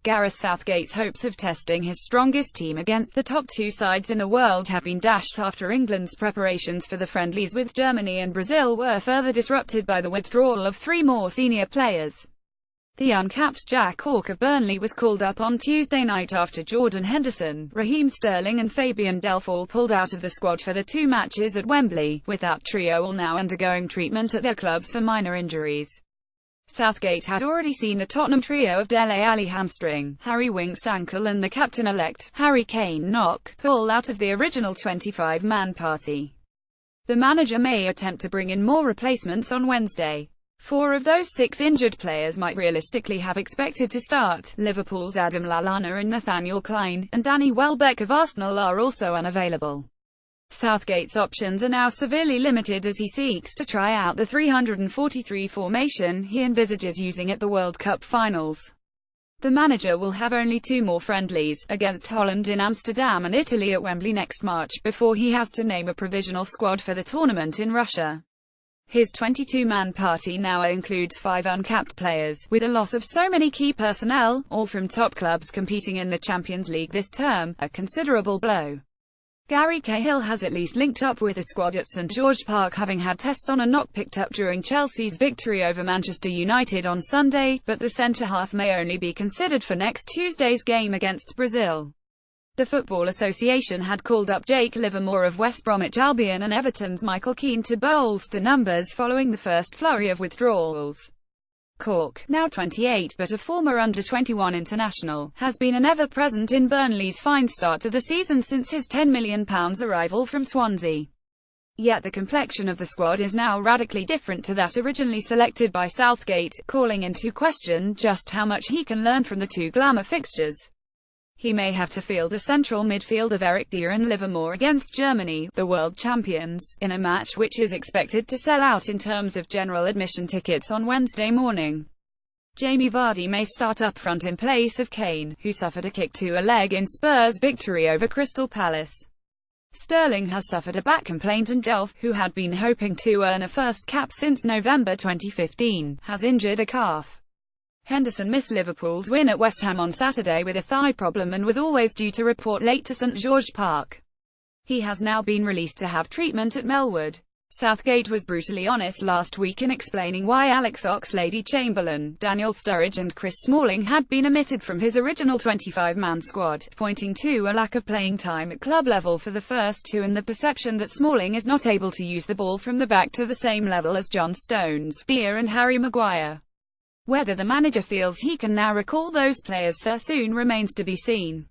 Gareth Southgate's hopes of testing his strongest team against the top two sides in the world have been dashed after England's preparations for the friendlies with Germany and Brazil were further disrupted by the withdrawal of three more senior players. The uncapped Jack Hawke of Burnley was called up on Tuesday night after Jordan Henderson, Raheem Sterling and Fabian Delph all pulled out of the squad for the two matches at Wembley, with that trio all now undergoing treatment at their clubs for minor injuries. Southgate had already seen the Tottenham trio of Dele Alli hamstring, Harry Winks ankle and the captain-elect, Harry Kane knock, pull out of the original 25-man party. The manager may attempt to bring in more replacements on Wednesday. Four of those six injured players might realistically have expected to start. Liverpool's Adam Lallana and Nathaniel Clyne, and Danny Welbeck of Arsenal are also unavailable. Southgate's options are now severely limited as he seeks to try out the 343 formation he envisages using at the World Cup finals. The manager will have only two more friendlies, against Holland in Amsterdam and Italy at Wembley next March, before he has to name a provisional squad for the tournament in Russia. His 22-man party now includes 5 uncapped players, with a loss of so many key personnel, all from top clubs competing in the Champions League this term, a considerable blow. Gary Cahill has at least linked up with the squad at St George Park, having had tests on a knock picked up during Chelsea's victory over Manchester United on Sunday, but the centre-half may only be considered for next Tuesday's game against Brazil. The Football Association had called up Jake Livermore of West Bromwich Albion and Everton's Michael Keane to bolster numbers following the first flurry of withdrawals. Cork, now 28 but a former under-21 international, has been an ever-present in Burnley's fine start to the season since his £10 million arrival from Swansea. Yet the complexion of the squad is now radically different to that originally selected by Southgate, calling into question just how much he can learn from the two glamour fixtures. He may have to field a central midfield of Eric Dier and Livermore against Germany, the world champions, in a match which is expected to sell out in terms of general admission tickets on Wednesday morning. Jamie Vardy may start up front in place of Kane, who suffered a kick to a leg in Spurs' victory over Crystal Palace. Sterling has suffered a back complaint and Delph, who had been hoping to earn a first cap since November 2015, has injured a calf. Henderson missed Liverpool's win at West Ham on Saturday with a thigh problem and was always due to report late to St George Park. He has now been released to have treatment at Melwood. Southgate was brutally honest last week in explaining why Alex Oxlade-Chamberlain, Daniel Sturridge and Chris Smalling had been omitted from his original 25-man squad, pointing to a lack of playing time at club level for the first two and the perception that Smalling is not able to use the ball from the back to the same level as John Stones, Dier and Harry Maguire. Whether the manager feels he can now recall those players so soon remains to be seen.